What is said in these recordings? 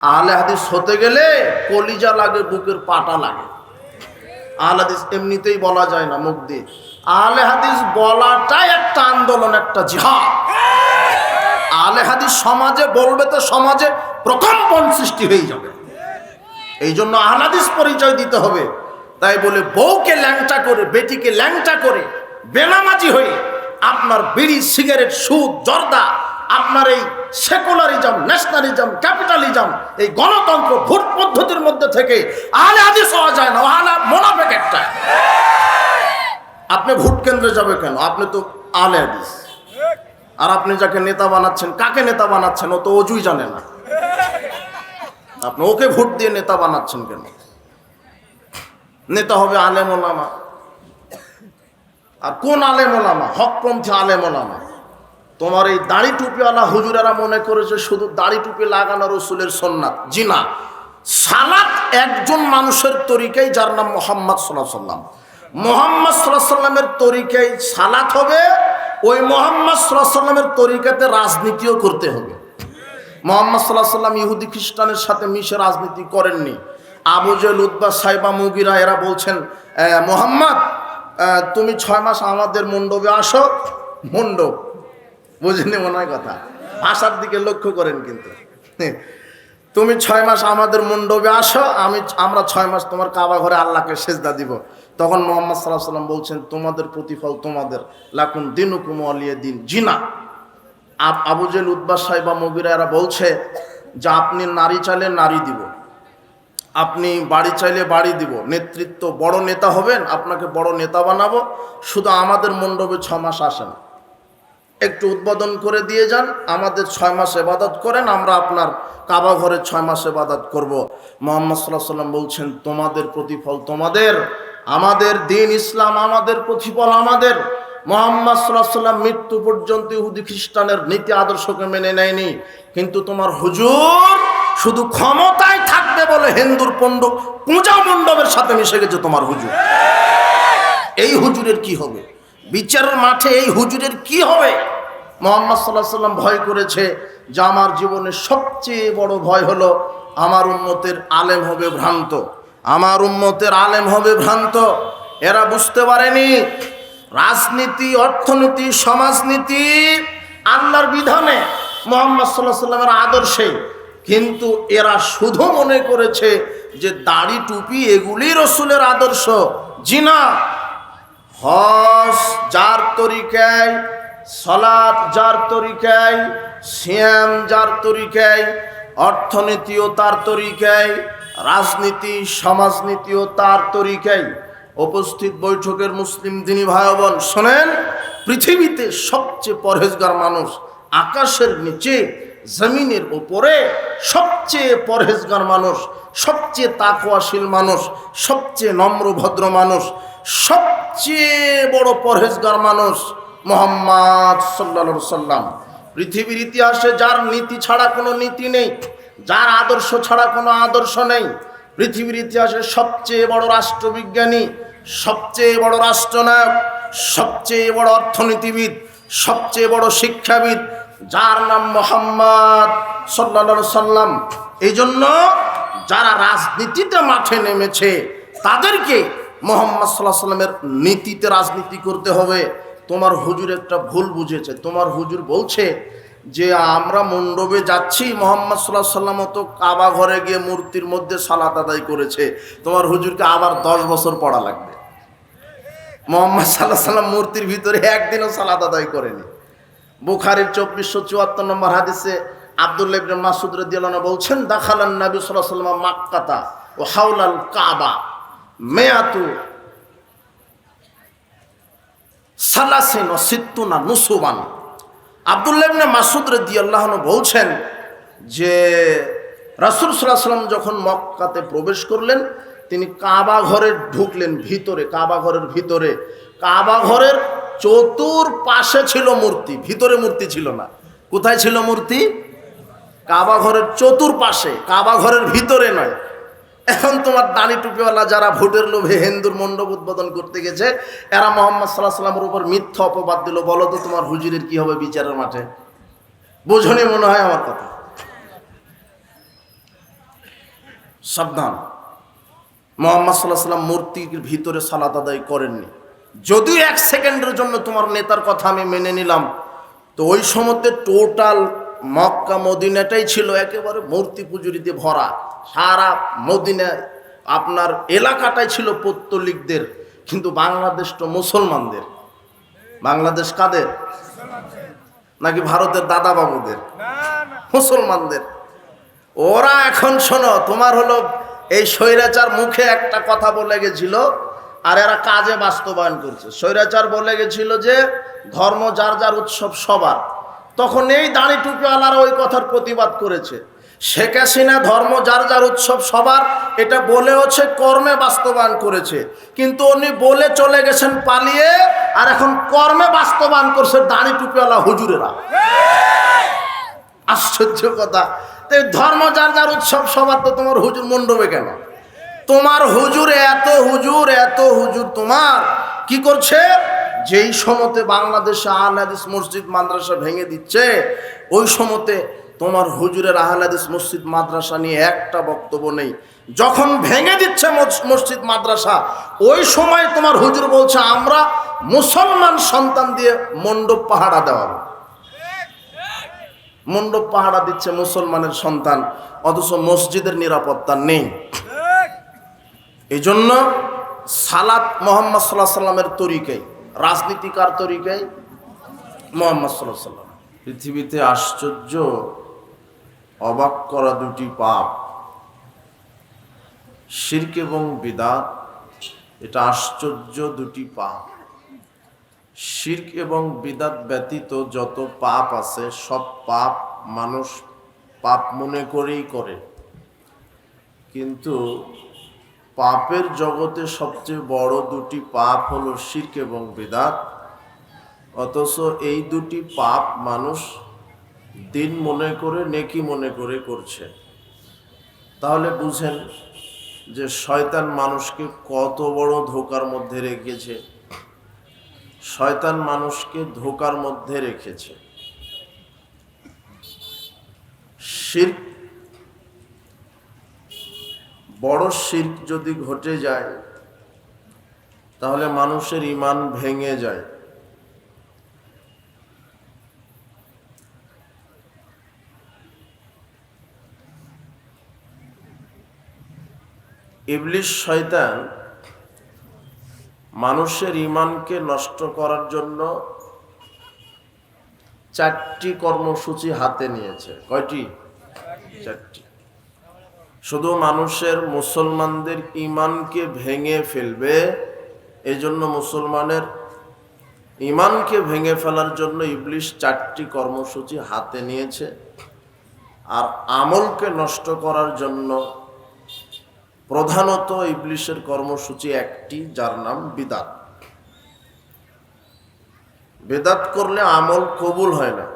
আহলে হাদিস হতে গেলে কলিজা লাগে, বুকের পাটা লাগে। আহলে হাদিস এমনিতেই বলা যায় না মুখ দিয়ে। আহলে হাদিস বলাটাই একটা আন্দোলন, একটা জিহাদ। আহলে হাদিস সমাজে বলবে তো সমাজে প্রকম্পন সৃষ্টি হয়ে যাবে। এই জন্য আহলে হাদিস পরিচয় দিতে হবে। তাই বলে বউকে ল্যাংটা করে, বেটিকে ল্যাংটা করে, বেনামাজি হয়ে আপনার বিড়ি, সিগারেট, সুদ, জর্দা, আপনার এই সেকুলারিজম, ন্যাশনালিজম, ক্যাপিটালিজম, এই গণতন্ত্র, ভোট পদ্ধতির মধ্যে থেকে আহলে হাদিস হওয়া যায় না। আহলে মুনাফিক একটা। আপনি ভোট কেন্দ্রে যাবে কেন? আপনি তো আহলে হাদিস। আর আপনি যাকে নেতা বানাচ্ছেন, কাকে নেতা বানাচ্ছেন? ও তো অজুই জানে না। আপনি ওকে ভোট দিয়ে নেতা বানাচ্ছেন কেন? নেতা হবে আলেম ওলামা। আর কোন আলেম ওলামা? হকপন্থী আলেম ওলামা। তোমার এই দাড়ি টুপিওয়ালা হুজুরেরা মনে করেছে শুধু দাড়ি টুপি লাগানো রসুলের সুন্নাত। জি না, সালাত একজন মানুষের তরিকাই, যার নাম মুহাম্মদ সাল্লাল্লাহু আলাইহি ওয়াসাল্লাম। মুহাম্মদ সাল্লাল্লাহু আলাইহি ওয়াসাল্লামের তরিকাই সালাত হবে। ওই মুহাম্মদ সাল্লাল্লাহু আলাইহি ওয়াসাল্লামের তরিকাতে রাজনীতিও করতে হবে। মুহাম্মদ সাল্লাল্লাহু আলাইহি ওয়াসাল্লাম ইহুদি খ্রিস্টানের সাথে মিশে রাজনীতি করেননি। আবু জেহেল, উতবা, সাইবা, মুগিরা এরা বলছেন, মুহাম্মদ তুমি 6 মাস আমাদের মণ্ডপে আসো। মণ্ডপ বুঝেনি মনে হয় কথা, ভাষার দিকে লক্ষ্য করেন। কিন্তু তুমি 6 মাস আমাদের মণ্ডপে আসো, আমরা 6 মাস তোমার কাবা ঘরে আল্লাহকে সেজদা দিব। তখন মুহাম্মদ সাল্লাল্লাহু আলাইহি ওয়াসাল্লাম বলছেন, তোমাদের প্রতিফল তোমাদের, লাকুম দিনুকুম ওয়ালিয়া দিন। জিনা আবু জেহেল, উতবা, সাইবা, মুগিরা এরা বলছে যে আপনি নারী চাইলে নারী দিব, আপনি বাড়ি চাইলে বাড়ি দিব, নেতৃত্ব বড় নেতা হবেন, আপনাকে বড় নেতা বানাবো, শুধু আমাদের মণ্ডপে 6 মাস আসেন, একটু উদ্বোধন করে দিয়ে যান, আমাদের 6 মাস ইবাদত করেন, আমরা আপনার কাবা ঘরে 6 মাস ইবাদত করব। মুহাম্মদ সাল্লাল্লাহু আলাইহি ওয়াসাল্লাম বলছেন, তোমাদের প্রতিফল তোমাদের, আমাদের দিন ইসলাম, আমাদের প্রতিফল আমাদের। মুহাম্মদ সাল্লাল্লাহু আলাইহি ওয়াসাল্লাম মৃত্যু পর্যন্ত ইহুদি খ্রিস্টানের নীতি আদর্শকে মেনে নেয়নি। কিন্তু তোমার হুজুর শুধু ক্ষমতায় থাকবে বলে হিন্দুর পূজা মণ্ডপের সাথে মিশে গেছে তোমার হুজুর। এই হুজুরের কি হবে? বিচারের মাঠে এই হুজুরের কি হবে? মুহাম্মদ সাল্লাল্লাহু আলাইহি ওয়াসাল্লাম ভয় করেছে যে আমার জীবনের সবচেয়ে বড় ভয় হলো আমার উম্মতের আলেম হবে ভ্রান্ত, আমার উম্মতের আলেম হবে ভ্রান্ত। এরা বুঝতে পারেনি রাজনীতি, অর্থনীতি, সমাজনীতি আল্লাহর বিধানে, মুহাম্মদ সাল্লাল্লাহু আলাইহি ওয়াসাল্লামের আদর্শে। কিন্তু এরা শুধু মনে করেছে যে দাড়ি টুপি এগুলি রসুলের আদর্শ। জি না, হজ যার তরিকায়, সালাত যার তরিকায়, সিয়াম যার তরিকায়, অর্থনীতিও তার তরিকায়, রাজনীতি সমাজনীতিও তার তরিকায়। উপস্থিত বৈঠকের মুসলিম দিনী ভাই বোন শোনেন, পৃথিবীতে সবচেয়ে পরহেজগার মানুষ, আকাশের নিচে জমিনের উপরে সবচেয়ে পরহেজগার মানুষ, সবচেয়ে তাকওয়াশীল মানুষ, সবচেয়ে নম্র ভদ্র মানুষ, সবচেয়ে বড় পরহেজগার মানুষ মুহাম্মদ সাল্লাল্লাহু আলাইহি ওয়াসাল্লাম। পৃথিবীর ইতিহাসে যার নীতি ছাড়া কোনো নীতি নেই, যার আদর্শ ছাড়া কোনো আদর্শ নেই। পৃথিবীর ইতিহাসে সবচেয়ে বড় রাষ্ট্রবিজ্ঞানী, সবচেয়ে বড় রাষ্ট্রনায়ক, সবচেয়ে বড় অর্থনীতিবিদ, সবচেয়ে বড় শিক্ষাবিদ, যার নাম মুহাম্মদ সাল্লাল্লাহু আলাইহি ওয়াসাল্লাম। এই জন্য যারা রাজনীতিতে মাঠে নেমেছে তাদেরকে মুহাম্মদ সাল্লাল্লাহু আলাইহি ওয়াসাল্লামের নীতিতে রাজনীতি করতে হবে। তোমার হুজুর একটা ভুল বুঝেছে। তোমার হুজুর বলছে যে আমরা মণ্ডপে যাচ্ছি, মুহাম্মদ সাল্লাল্লাহু আলাইহি ওয়াসাল্লাম তো কাবা ঘরে গিয়ে মূর্তির মধ্যে সালাত আদায় করেছে। তোমার হুজুরকে আবার 10 বছর পড়া লাগবে। মুহাম্মদ সাল্লাল্লাহু আলাইহি ওয়াসাল্লাম মূর্তির ভিতরে একদিনও সালাত আদায় করেনি। বুখারীর 2474 নম্বর হাদিসে আব্দুল্লাহ ইবনে মাসউদ রাদিয়াল্লাহু আনহু বলছেন, দাখালান নবী সাল্লাল্লাহু আলাইহি ওয়াসাল্লাম মক্কাতা ওয়া হাওলাল কাবা মিয়াতু সালাসিন ওয়া সিত্তুনা নুসুবান। আব্দুল্লাহ ইবনে মাসউদ রাদিয়াল্লাহু আনহু বলছেন যে রাসূল সাল্লাল্লাহু আলাইহি ওয়াসাল্লাম যখন মক্কাতে প্রবেশ করলেন, তিনি কাবা ঘরে ঢুকলেন। ভিতরে, কাবা ঘরের ভিতরে, কাবা ঘরের চতুর্পাশে ছিল মূর্তি, ভিতরে মূর্তি ছিল না। কোথায় ছিল মূর্তি? কাবা ঘরের চতুর্পাশে, কাবা ঘরের ভিতরে নয়। এখন তোমার দাড়ি টুপিওয়ালা যারা ভোটের লোভে হিন্দুর মণ্ডপ উদ্বোধন করতে গেছে, এরা মুহাম্মদ সাল্লাল্লাহু আলাইহি ওয়াসাল্লামের উপর মিথ্যা অপবাদ দিল। বলো তো তোমার হুজুরের কি হবে বিচারের মাঠে? বোঝনি মনে হয় আমার কথা। সাবধান। মুহাম্মদ সাল্লাল্লাহু আলাইহি ওয়াসাল্লাম মূর্তির ভিতরে সালাত আদায় করেননি। যদিও এক সেকেন্ডের জন্য তোমার নেতার কথা আমি মেনে নিলাম, তো ওই সময়তে টোটাল মক্কা মদিনাটাই ছিল একেবারে মূর্তি পুজোরিতে ভরা। সারা মদিনা আপনার এলাকাটাই ছিল পৌত্তলিকদের, কিন্তু বাংলাদেশ তো মুসলমানদের। বাংলাদেশ কাদের? নাকি ভারতের দাদা বাবুদের? মুসলমানদের। ওরা এখন শোনো, তোমার হলো এই স্বৈরাচার মুখে একটা কথা বলে গেছিল, আর এরা কাজে বাস্তবায়ন করছে। স্বৈরাচার বলে গেছিল যে ধর্ম যার যার উৎসব সবার, তখন এই দাড়ি টুপিওয়ালারা ওই কথার প্রতিবাদ করেছে। শেখ হাসিনা ধর্ম যার যার উৎসব সবার এটা বলেওছে, কর্মে বাস্তবায়ন করেছে, কিন্তু উনি বলে চলে গেছেন পালিয়ে, আর এখন কর্মে বাস্তবায়ন করছে দাড়ি টুপিওয়ালা হুজুরেরা। আশ্চর্য কথা। ধর্ম যার যার উৎসব সবার, তো তোমার হুজুর মণ্ডপে কেন? তোমার হুজুর এত হুজুর তোমার কি করছে? যেই সময়তে বাংলাদেশে আহলে হাদিস মসজিদ মাদ্রাসা ভেঙে দিচ্ছে, ওই সময়তে তোমার হুজুরের আহলে হাদিস মসজিদ মাদ্রাসা নিয়ে একটা বক্তব্য নেই। যখন ভেঙে দিচ্ছে মসজিদ মাদ্রাসা, ওই সময় তোমার হুজুর বলছে আমরা মুসলমান সন্তান দিয়ে মণ্ডপ পাহারা দেওয়াবো। মণ্ডপ পাহারা দিচ্ছে মুসলমানের সন্তান, অথচ মসজিদের নিরাপত্তা নেই। এই জন্য সালাত মুহাম্মদ সাল্লাল্লাহু আলাইহি সাল্লামের তরিকায়, রাজনীতি কার তরিকায়? মুহাম্মদ সাল্লাল্লাহু আলাইহি সাল্লাম। পৃথিবীতে আশ্চর্য অবাক করা দুটি পাপ, শিরক এবং বিদআত। এটা আশ্চর্য দুটি পাপ। শিরক এবং বিদআত ব্যতীত যত পাপ আছে সব পাপ মানুষ পাপ মনে করেই করে, কিন্তু পাপের জগতে সবচেয়ে বড় দুটি পাপ হলো শিরক এবং বিদআত। অথচ এই দুটি পাপ মানুষ দিন মনে করে, নেকি মনে করে করছে। তাহলে বুঝেন যে শয়তান মানুষকে কত বড় ধোঁকার মধ্যে রেখেছে। শয়তান মানুষকে ধোঁকার মধ্যে রেখেছে। শিরক, বড় শিরক যদি ঘটে যায় তাহলে মানুষের ঈমান ভেঙে যায়। ইবলিস শয়তান মানুষের ঈমানকে নষ্ট করার জন্য 4টি কর্মসূচি হাতে নিয়েছে। কয়টি? 4টি। শুধু মানুষের, মুসলমানদের ঈমানকে ভেঙে ফেলবে, এই জন্য মুসলমানের ঈমানকে ভেঙে ফেলার জন্য ইবলিস 4টি কর্মসূচি হাতে নিয়েছে। আর আমলকে নষ্ট করার জন্য প্রধানত ইবলিসের কর্মসূচি একটি, যার নাম বিদআত। বিদআত করলে আমল কবুল হয় না,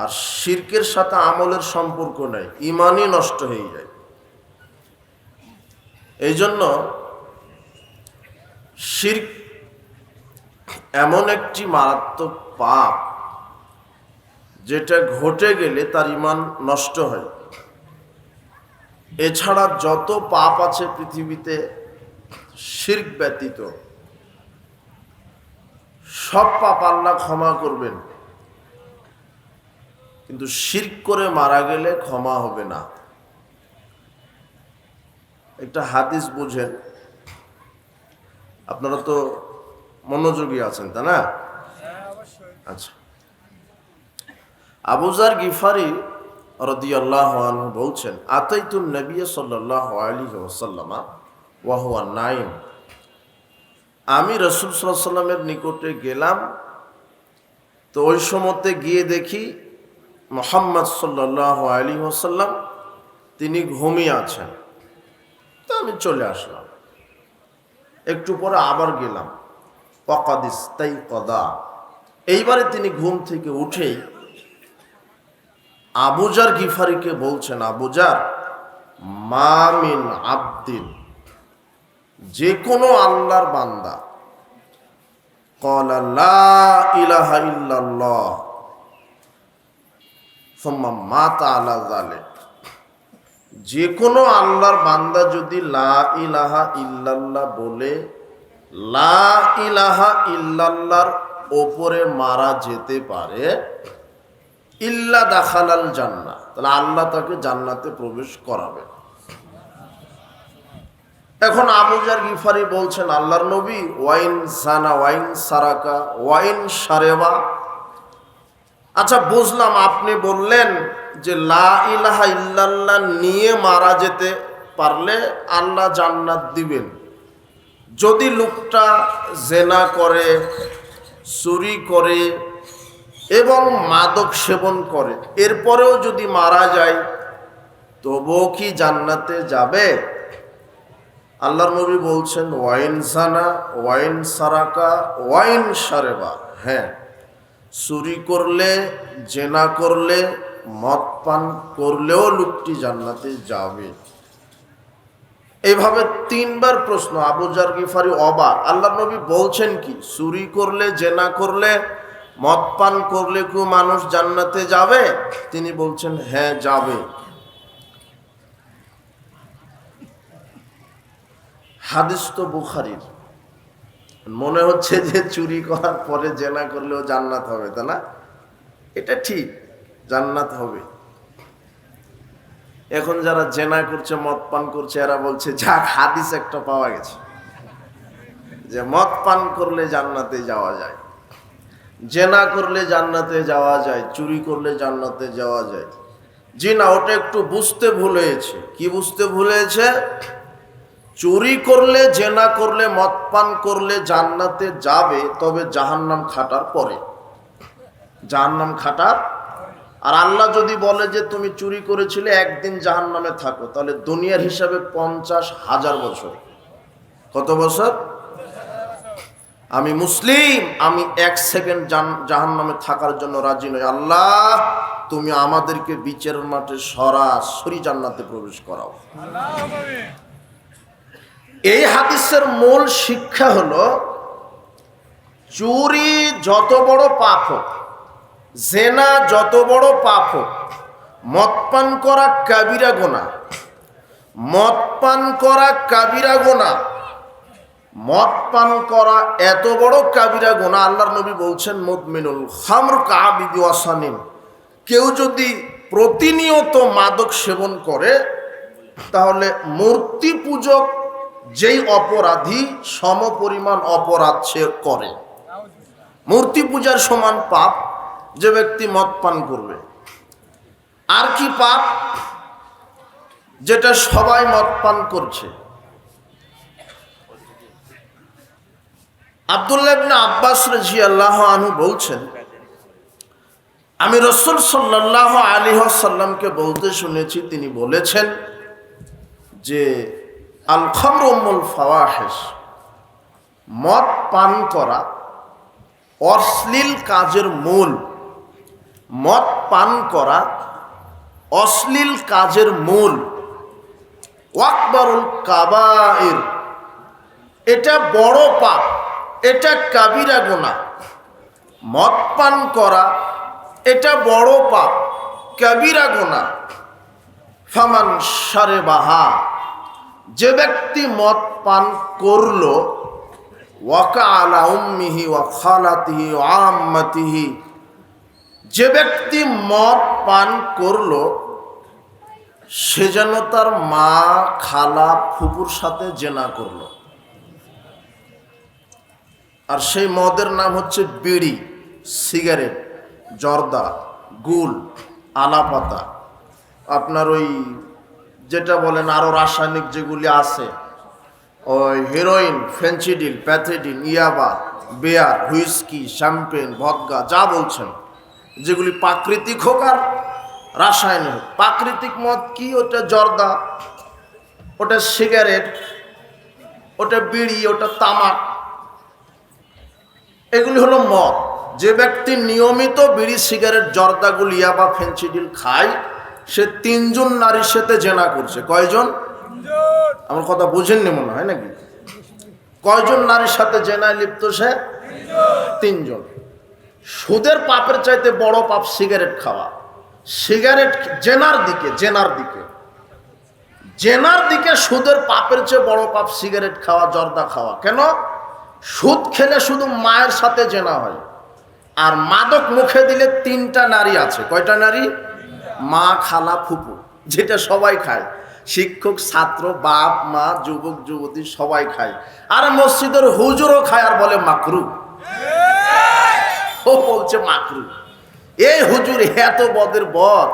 আর শিরকের সাথে আমলের সম্পর্ক নাই, ঈমানই নষ্ট হয়ে যায়। এই জন্য শিরক এমন একটি মারাত্মক পাপ যেটা ঘটে গেলে তার ঈমান নষ্ট হয়। এছাড়া যত পাপ আছে পৃথিবীতে শিরক ব্যতীত, সব পাপ আল্লাহ ক্ষমা করবেন, কিন্তু শিরক করে মারা গেলে ক্ষমা হবে না। একটা হাদিস বুঝেন, আপনারা তো মনোযোগী আছেন, তা না? আচ্ছা, আবু যার গিফারি রাদিয়াল্লাহু আনহু বলছেন, আতাইতুন নবী সাল্লাল্লাহু আলাইহি ওয়াসাল্লাম ওয়া হুয়া নাইম। আমি রাসূল সাল্লাল্লাহু আলাইহি ওয়াসাল্লামের নিকটে গেলাম, তো ওই সময়তে গিয়ে দেখি মুহাম্মদ সাল্লাল্লাহু আলাইহি ওয়াসাল্লাম তিনি ঘুমিয়ে আছেন। তো আমি চলে আসলাম। একটু পরে আবার গেলাম, ওয়াকাদ ইস্তাইকাযা। এইবারে তিনি ঘুম থেকে উঠেই আবু যার গিফারিকে বলছেন, আবু যার, মা মিন আবদিন, যে কোনো আল্লাহর বান্দা, ক্বালা লা ইলাহা ইল্লাল্লাহ সুম্মা মাতা আলা যালিক, যে কোনো আল্লাহর বান্দা যদি লা ইলাহা ইল্লাল্লাহ বলে লা ইলাহা ইল্লাল্লাহর ওপরে মারা যেতে পারে, ইল্লা দাখালাল জান্নাহ, তাহলে আল্লাহ তাকে জান্নাতে প্রবেশ করাবে। এখন আবু যার গিফারি বলছেন, আল্লাহর নবী, ওয়াইন জানা ওয়াইন সারাকা ওয়াইন সারেবা। আচ্ছা বুঝলাম, আপনি বললেন যে লা ইলাহা ইল্লাল্লাহ নিয়ে মারা যেতে পারলে আল্লাহ জান্নাত দিবেন। যদি লোকটা জেনা করে, চুরি করে এবং মাদক সেবন করে, এরপরেও যদি মারা যায় তবুও কি জান্নাতে যাবে? আল্লাহর নবী বলছেন, ওয়াইন জানা ওয়াইন সারাকা ওয়াইন সারেবা। হ্যাঁ, চুরি করলে, জেনা করলে, মদ পান করলেও লোকটি জান্নাতে যাবে। এইভাবে তিনবার প্রশ্ন। আবু যার গিফারি অবাক, আল্লাহর নবী বলছেন কি চুরি করলে, জেনা করলে, মদ পান করলে কি মানুষ জান্নাতে যাবে? তিনি বলছেন হ্যাঁ যাবে। হাদিস তো বুখারীর। মনে হচ্ছে যে চুরি করার পরে জেনা করলেও জান্নাত হবে, তা না? এটা ঠিক, জান্নাত হবে। এখন যারা জেনা করছে, মদ পান করছে, এরা বলছে যাক হাদিস একটা পাওয়া গেছে যে মদ পান করলে জান্নাতে যাওয়া যায়, জেনা করলে জান্নাতে যাওয়া যায়, চুরি করলে জান্নাতে যাওয়া যায়। জি না, ওটা একটু বুঝতে ভুল হয়েছে। কি বুঝতে ভুল হয়েছে? চুরি করলে, জেনা করলে, মদ পান করলে জান্নাতে যাবে, তবে জাহান্নাম খাটার পরে, জাহান্নাম খাটার। আর আল্লাহ যদি বলে যে তুমি চুরি করেছিলে, একদিন জাহান্নামে থাকো, তাহলে দুনিয়ার হিসাবে 50,000 বছর। কত বছর? আমি মুসলিম, আমি 1 সেকেন্ড জাহান্নামে থাকার জন্য রাজি নই। আল্লাহ তুমি আমাদেরকে বিচারের মাঠে সরাসরি জান্নাতে প্রবেশ করাও। এই হাদিসের মূল শিক্ষা হলো, চুরি যত বড় পাপ হোক, জেনা যত বড় পাপ হোক, মদ পান করা কাবিরা গুনাহ, মদ পান করা কাবিরা গুনাহ, মদ পান করা এত বড় কাবিরা গুনাহ, আল্লাহর নবী বলছেন মুদমিনুল খামর কাবিদি ওয়াসানিন। কেউ যদি প্রতিনিয়ত মাদক সেবন করে, তাহলে মূর্তি পূজক যেই অপরাধী সমপরিমাণ অপরাধ সে করে। মূর্তি পূজার সমান পাপ যে ব্যক্তি মদ পান করবে। আর কি পাপ? যেটা সবাই মদ পান করছে। আব্দুল্লাহ ইবনে আব্বাস রাদিয়াল্লাহু আনহু বলছেন, আমি রাসূল সাল্লাল্লাহু আলাইহি ওয়াসাল্লামকে বলতে শুনেছি, তিনি বলেছেন যে আল খামরু উম্মুল ফাওয়াহিশ, মদ পান করা অশ্লীল কাজের মূল। মদ পান করা অশ্লীল কাজের মূল। ওয়াকবারুল কাবায়ের, এটা বড় পাপ, এটা কাবিরা গুনাহ। মদ পান করা এটা বড় পাপ, কাবিরা গুনাহ। ফামান শারিবাহা, যে ব্যক্তি মদ পান করলো, ওয়াকা আলা উম্মিহি ওয়া খালাতিহি ওয়া আম্মাতিহি, যে ব্যক্তি মদ পান করলো সে যেন তার মা, খালা, ফুপুর সাথে জেনা করলো। আর সেই মদের নাম হচ্ছে বিড়ি, সিগারেট, জর্দা, গুল, আলাপাতা, আপনার ওই যেটা বলেন আরো রাসায়নিক যেগুলি আছে, ওই হিরোইন, ফেন্সিডিল, প্যাথেডিন, ইয়াবা, বিয়ার, হুইস্কি, শ্যাম্পেন, ভদকা, যা বলছেন, যেগুলি প্রাকৃতিক হোক আর রাসায়নিক হোক। প্রাকৃতিক মদ কি? ওটা জর্দা, ওটা সিগারেট, ওটা বিড়ি, ওটা তামাক, এগুলি হলো মদ। যে ব্যক্তি নিয়মিত বিড়ি, সিগারেট, জর্দাগুলি, ইয়াবা, ফেন্সিডিল খায়, সে 3 জন নারীর সাথে জেনা করছে। কয়জন? আমার কথা বুঝেননি মনে হয় নাকি? কয়জন নারীর সাথে জেনায় লিপ্ত সে? 3 জন। সুদের পাপের চাইতে বড় পাপ সিগারেট খাওয়া। সিগারেট জেনার দিকে, জেনার দিকে। জেনার দিকে সুদের পাপের চেয়ে বড় পাপ সিগারেট খাওয়া, জর্দা খাওয়া। কেন? সুদ খেলে শুধু মায়ের সাথে জেনা হয়, আর মাদক মুখে দিলে 3টা নারী আছে। কয়টা নারী? মা, খালা, ফুপু, যেটা সবাই খায়, শিক্ষক, ছাত্র, বাপ মা, যুবক যুবতী সবাই খায়। আর মসজিদের হুজুরও খায় আর বলে মাকরু। ও বলছে মাকরু। এই হুজুর এত বদের বদ,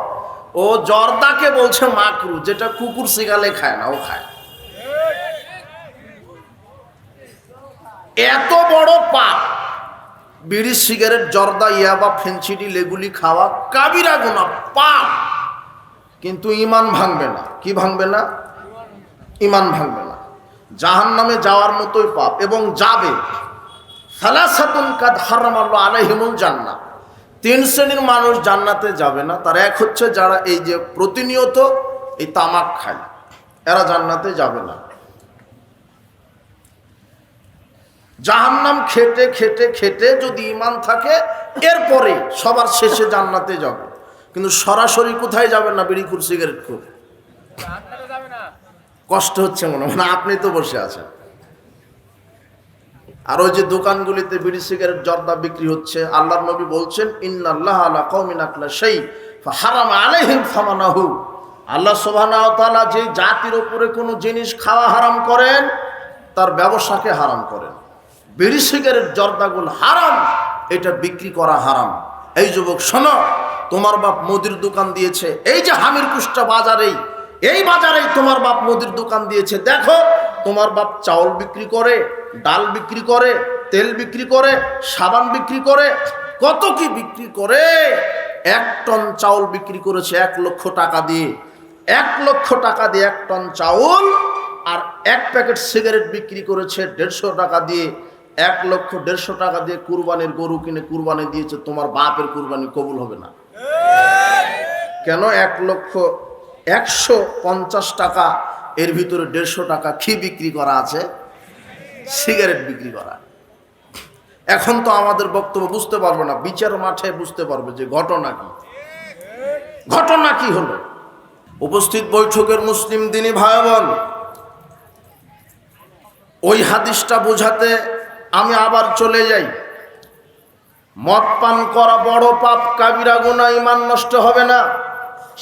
ও জর্দাকে বলছে মাকরু, যেটা কুকুর শিগালে খায় না, ও খায়। এত বড় পাপ বিড়ি, সিগারেট, জর্দা, ইয়াবা, ফেন্সিডি, লেগুলি খাওয়া কাবিরা গুনাহ, পাপ। কিন্তু ঈমান ভাঙবে না। কি ভাঙবে না? ঈমান ভাঙবে না। জাহান্নামে যাওয়ার মতোই পাপ, এবং যাবে। সালাসাতুন কাদ হারামাল্লাহু আলাইহিমুল জান্নাহ, 3 শ্রেণীর মানুষ জান্নাতে যাবে না। তার এক হচ্ছে যারা এই যে প্রতিনিয়ত এই তামাক খায়, এরা জান্নাতে যাবে না। জাহান্নাম খেটে খেটে খেটে যদি ঈমান থাকে, এরপরে সবার শেষে জান্নাতে যাবে। কিন্তু সরাসরি কোথায় যাবেন না? বিড়িখুর, সিগারেট খুর। কষ্ট হচ্ছে মনে হয়, আপনি তো বসে আছেন। আর ওই যে দোকানগুলিতে বিড়ি, সিগারেট, জর্দা বিক্রি হচ্ছে, আল্লাহর নবী বলছেন ইন্নাল্লাহা আলা কওমিন আকলা শাই ফাহারামা আলাইহিম ফামানাহু। আল্লাহ সুবহানাহু ওয়া তাআলা যে জাতির উপরে কোনো জিনিস খাওয়া হারাম করেন, তার ব্যবসাকে হারাম করেন। বিড়ি, সিগারেট, জর্দাগুলো হারাম, এটা বিক্রি করা হারাম। এই যুবক শোনো, তোমার বাপ মুদির দোকান দিয়েছে, এই যে হামির কুষ্টা বাজারেই, এই বাজারেই তোমার বাপ মুদির দোকান দিয়েছে। দেখো, তোমার বাপ চাউল বিক্রি করে, ডাল বিক্রি করে, তেল বিক্রি করে, সাবান বিক্রি করে, কত কি বিক্রি করে। 1 টন চাউল বিক্রি করেছে 1 লক্ষ টাকা দিয়ে। 1 লক্ষ টাকা দিয়ে 1 টন চাউল, আর 1 প্যাকেট সিগারেট বিক্রি করেছে 150 টাকা দিয়ে। 1 লক্ষ 150 টাকা দিয়ে কুরবানির গরু কিনে কুরবানি দিয়েছে। তোমার বাপের কুরবানি কবুল হবে না। কেন? 1 লক্ষ 150 টাকা, এর ভিতরে 150 টাকা কি বিক্রি করা আছে? সিগারেট বিক্রি করা। এখন তো আমাদের বক্তব্য বুঝতে পারবো না, বিচার মাঠে বুঝতে পারবে যে ঘটনা কি। ঘটনা কি হলো? উপস্থিত বৈঠকের মুসলিম দিনী ভাই বোন, ওই হাদিসটা বোঝাতে আমি আবার চলে যাই। মদ পান করা বড় পাপ, কাবিরা গুনাহ, ঈমান নষ্ট হবে না।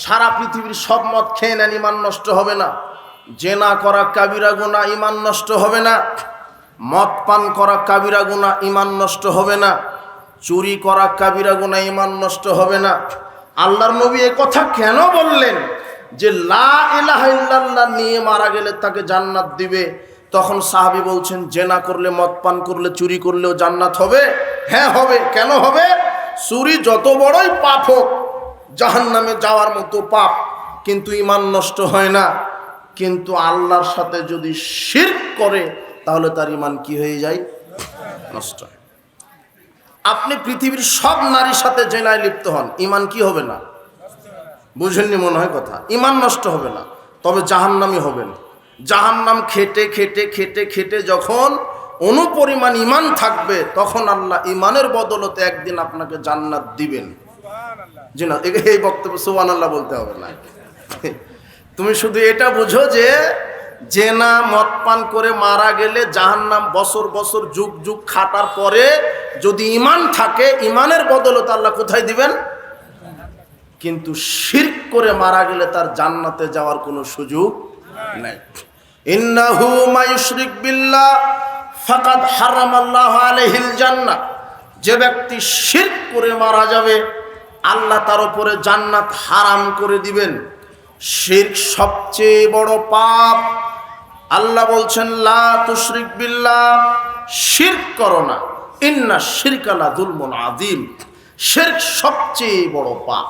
সারা পৃথিবীর সব মদ খেয়ে নেন, ঈমান নষ্ট হবে না। জেনা করা কাবিরা গুনাহ, ঈমান নষ্ট হবে না। মদ পান করা কাবিরা গুনাহ, ঈমান নষ্ট হবে না। চুরি করা কাবিরা গুনাহ, ঈমান নষ্ট হবে না। আল্লাহর নবী এই কথা কেন বললেন যে লা ইলাহা ইল্লাল্লাহ নিয়ে মারা গেলে তাকে জান্নাত দিবে? তখন সাহাবী বলছেন, জেনা করলে, মদ পান করলে, চুরি করলেও জান্নাত হবে? হ্যাঁ হবে। কেন হবে? চুরি যত বড়ই পাপ হোক, জাহান্নামে যাওয়ার মতো পাপ, কিন্তু ঈমান নষ্ট হয় না। কিন্তু আল্লাহর সাথে যদি শিরক করে, তাহলে তার ঈমান কি হয়ে যায়? নষ্ট হয়। আপনি পৃথিবীর সব নারীর সাথে জেনায় লিপ্ত হন, ঈমান কি হবে না? বুঝেননি মনে হয় কথা। ঈমান নষ্ট হবে না, তবে জাহান্নামী হবেন। জাহান্নাম খেটে খেটে খেটে খেটে যখন অনুপরিমাণ ঈমান থাকবে, তখন আল্লাহ ঈমানের বদলতে একদিন আপনাকে জান্নাত দিবেন। জি না, এই বক্তব্য সুবহানাল্লাহ বলতে হবে না। তুমি শুধু এটা বুঝো যে জেনা, মদ পান করে মারা গেলে জাহান্নাম, বছর বছর যুগ যুগ খাটার পরে যদি ঈমান থাকে, ঈমানের বদলতে আল্লাহ কোথায় দিবেন? কিন্তু শিরক করে মারা গেলে তার জান্নাতে যাওয়ার কোনো সুযোগ নাই। ইন্নাহু মায়ুশরিক বিল্লাহ ফাকাদ হারামাল্লাহু আলাইহিল জান্নাহ। যে ব্যক্তি শিরক করে মারা যাবে, আল্লাহ তার উপরে জান্নাত হারাম করে দিবেন। শিরক সবচেয়ে বড় পাপ। আল্লাহ বলছেন লা তুশরিক বিল্লাহ, শিরক করো না। ইন্না শিরকা লাযুলমুন আযীম। শিরক সবচেয়ে বড় পাপ।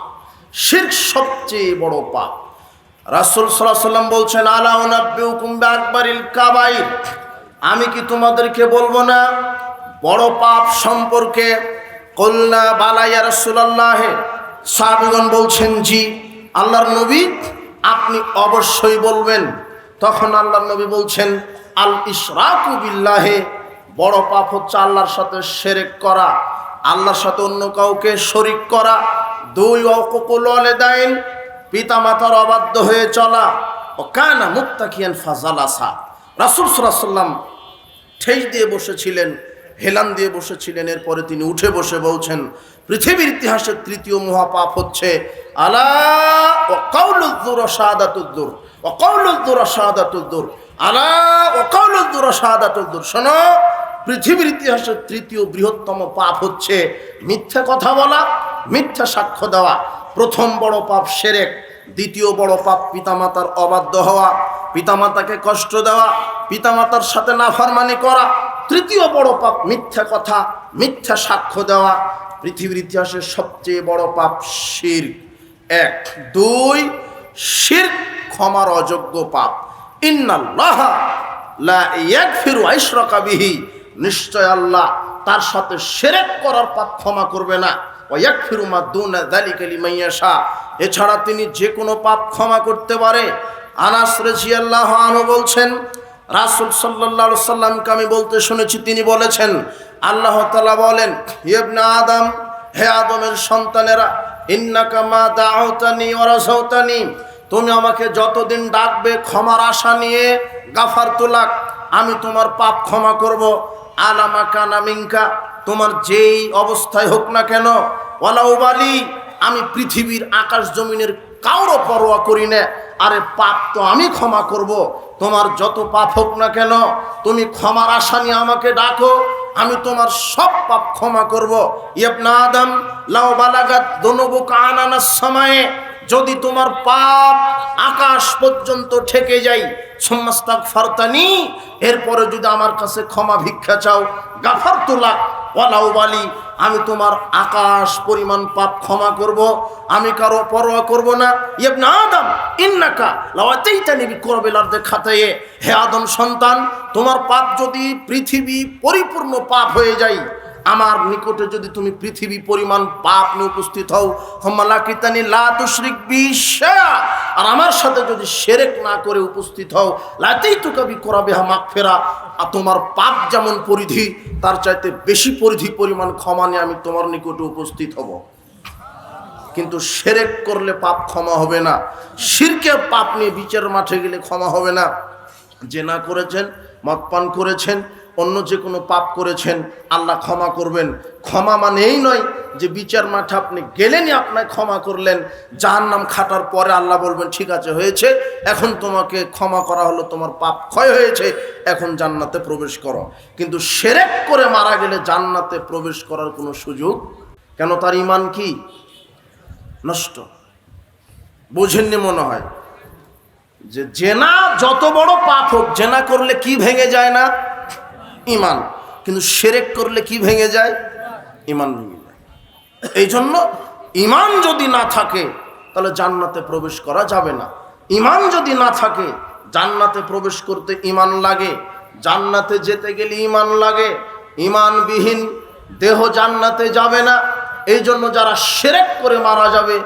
শিরক সবচেয়ে বড় পাপ। রাসূল সাল্লাল্লাহু আলাইহি ওয়াসাল্লাম বলছেন আলা উনাব্বিউকুম বিআকবারিল কাবাইর। আমি কি তোমাদেরকে বলবো না বড় পাপ সম্পর্কে? কুলনা বালা ইয়া রাসূলুল্লাহ। সাহাবীগণ বলছেন জি আল্লাহর নবী, আপনি অবশ্যই বলবেন। তখন আল্লাহর নবী বলছেন আল ইশরাকু বিল্লাহি। বড় পাপ হচ্ছে আল্লাহর সাথে শিরক করা, আল্লাহর সাথে অন্য কাউকে শরীক করা। 2 ওয়াকুকুল ওয়ালিদাইন, পিতা মাতার অবাধ্য হয়ে চলা। ও কানা মুত্তাকিয়ান ফাজালাসা। রাসূল সাল্লাল্লাহু আলাইহি ওয়াসাল্লাম ঠেস দিয়ে বসেছিলেন, হেলান দিয়ে বসেছিলেন। এরপরে তিনি উঠে বসে বলছেন, পৃথিবীর ইতিহাসের তৃতীয় মহাপাপ হচ্ছে আলা ওয়া কাউলুয যুর ওয়া শাহাদাতুয যুর ওয়া কাউলুয যুর ওয়া শাহাদাতুয যুর আলা ওয়া কাউলুয যুর ওয়া শাহাদাতুয যুর। শোনো, পৃথিবীর ইতিহাসের তৃতীয় বৃহত্তম পাপ হচ্ছে মিথ্যা কথা বলা, মিথ্যা সাক্ষ্য দেওয়া। প্রথম বড় পাপ শিরক, দ্বিতীয় বড় পাপ পিতামাতার অবাধ্য হওয়া, পিতামাতাকে কষ্ট দেওয়া, পিতামাতার সাথে নাফরমানি করা। তৃতীয় বড় পাপ মিথ্যা কথা, মিথ্যা সাক্ষ্য দেওয়া। পৃথিবীর ইতিহাসের সবচেয়ে বড় পাপ শিরক। 1 2 শিরক ক্ষমার অযোগ্য পাপ। ইন্নাল্লাহা লা ইয়াগফিরু আশরাকা বিহি, নিশ্চয় আল্লাহ তার সাথে শিরক করার পাপ ক্ষমা করবে না। ওয়া ইয়াগফিরু মা দুনা যালিকা লিমান ইয়াশা, এছাড়া তিনি যে কোনো পাপ ক্ষমা করতে পারে। আনাস রাদিয়াল্লাহু আনহু বলছেন, রাসূল সাল্লাল্লাহু আলাইহি সাল্লামকে আমি বলতে শুনেছি, তিনি বলেছেন, আল্লাহ তাআলা বলেন, ইবনে আদম, হে আদমের সন্তানেরা, ইন্নাকা মা দাউতানি ওয়া রাসাউতানি, তুমি আমাকে যতদিন ডাকবে ক্ষমার আশা নিয়ে, গাফারতু লাক, আমি তোমার পাপ ক্ষমা করব। আলামা কানা মিনকা, তোমার যেই অবস্থায় হোক না কেন। ওয়ালা উবালি, আমি পৃথিবীর আকাশ জমিনের কারো পরোয়া করি না। আরে পাপ তো আমি ক্ষমা করব, তোমার যত পাপ হোক না কেন, তুমি ক্ষমার আশা নিয়ে আমাকে ডাকো, আমি তোমার সব পাপ ক্ষমা করব। ইবনে আদম লাউ বালাগাত দুনুবুকা আনানাস সামায়ে, যদি তোমার পাপ আকাশ পর্যন্ত ঠেকে যায়, সুম্মাস্তাগফারতানি, এরপরে যদি আমার কাছে ক্ষমা ভিক্ষা চাও, গাফারতু লাক ওয়ালা উবালি, আমি তোমার আকাশ পরিমাণ পাপ ক্ষমা করব, আমি কারো পরোয়া করব না। ইবনে আদম ইন্নাকা লাওয়াতাইতানি বিকুরবিল আরদি খাতায়ে, হে আদম সন্তান, তোমার পাপ যদি পৃথিবী পরিপূর্ণ পাপ হয়ে যায়, আমার নিকটে যদি তুমি পৃথিবী পরিমাণ পাপ নিয়ে উপস্থিত হও, হাম্মালাকিতানি লা তুশরিক বিশা, আর আমার সাথে যদি শিরক না করে উপস্থিত হও, লাতাইতুকা বিকুরবিহা মাগফিরা, আর তোমার পাপ যেমন পরিধি, তার চাইতে বেশি পরিধি পরিমাণ ক্ষমা নিয়ে আমি তোমার নিকটে উপস্থিত হব। কিন্তু শিরক করলে পাপ ক্ষমা হবে না। শিরকের পাপ নিয়ে বিচার মাঠে গেলে ক্ষমা হবে না। জেনা করেছেন, মদ পান করেছেন, অন্য যে কোনো পাপ করেছেন, আল্লাহ ক্ষমা করবেন। ক্ষমা মানে এই নয় যে বিচার মাঠে আপনি গেলেনই আপনাকে ক্ষমা করলেন, জাহান্নাম খাটার পরে আল্লাহ বলবেন ঠিক আছে হয়েছে, এখন তোমাকে ক্ষমা করা হলো, তোমার পাপ ক্ষয় হয়েছে, এখন জান্নাতে প্রবেশ করো। কিন্তু শিরক করে মারা গেলে জান্নাতে প্রবেশ করার কোনো সুযোগ, কেন? তার ঈমান কি নষ্ট। বোঝেননি মনে হয় যে জেনা যত বড় পাপ হোক, জেনা করলে কি ভেঙে যায় না? ঈমান। কিন্তু শিরক করলে কি ভেঙে যায়? ঈমান ভেঙে যায়। এই জন্য ঈমান যদি না থাকে তাহলে জান্নাতে প্রবেশ করা যাবে না। ঈমান যদি না থাকে, জান্নাতে প্রবেশ করতে ঈমান লাগে, জান্নাতে যেতে গেলে ঈমান লাগে। ঈমানবিহীন দেহ জান্নাতে যাবে না। এই জন্য যারা শিরক করে মারা যাবে,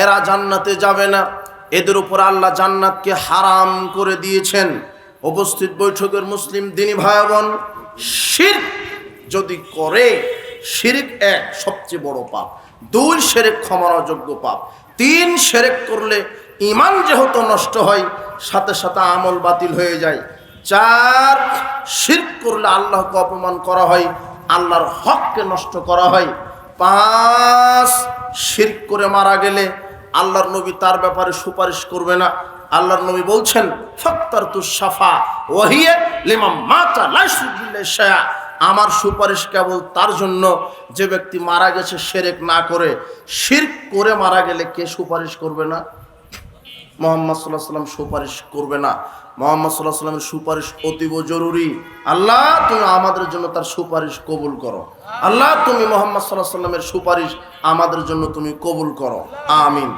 এরা জান্নাতে যাবে না। এদের উপর আল্লাহ জান্নাতকে হারাম করে দিয়েছেন। উপস্থিত বৈঠকের মুসলিম দিনী ভাই বোন, শিরক যদি করে, শিরক 1 সবচেয়ে বড় পাপ, 2 শিরক ক্ষমার অযোগ্য পাপ, 3 শিরক করলে ঈমান যেহেতু নষ্ট হয়, সাথে সাথে আমল বাতিল হয়ে যায়, 4 শিরক করলে আল্লাহকে অপমান করা হয়, আল্লাহর হককে নষ্ট করা হয়, 5 শিরক করে মারা গেলে আল্লাহর নবী তার ব্যাপারে সুপারিশ করবে না। আল্লাহর নবী বলছেন, ফাক্তারতু শাফা ওয়াহিয়া লিমান মাতা লা ইশরিকু বিল্লাহি শাইআ, আমার সুপারিশ কেবল তার জন্য যে ব্যক্তি মারা গেছে শিরক না করে। শিরক করে মারা গেলে কে সুপারিশ করবে না? মুহাম্মদ সাল্লাল্লাহু আলাইহি ওয়াসাল্লাম সুপারিশ করবে না। মুহাম্মদ সাল্লাল্লাহু আলাইহি ওয়াসাল্লামের সুপারিশ অতীব জরুরি। আল্লাহ তুমি আমাদের জন্য তার সুপারিশ কবুল করো। আল্লাহ তুমি মুহাম্মদ সাল্লাল্লাহু আলাইহি ওয়াসাল্লামের সুপারিশ আমাদের জন্য তুমি কবুল করো। আমিন।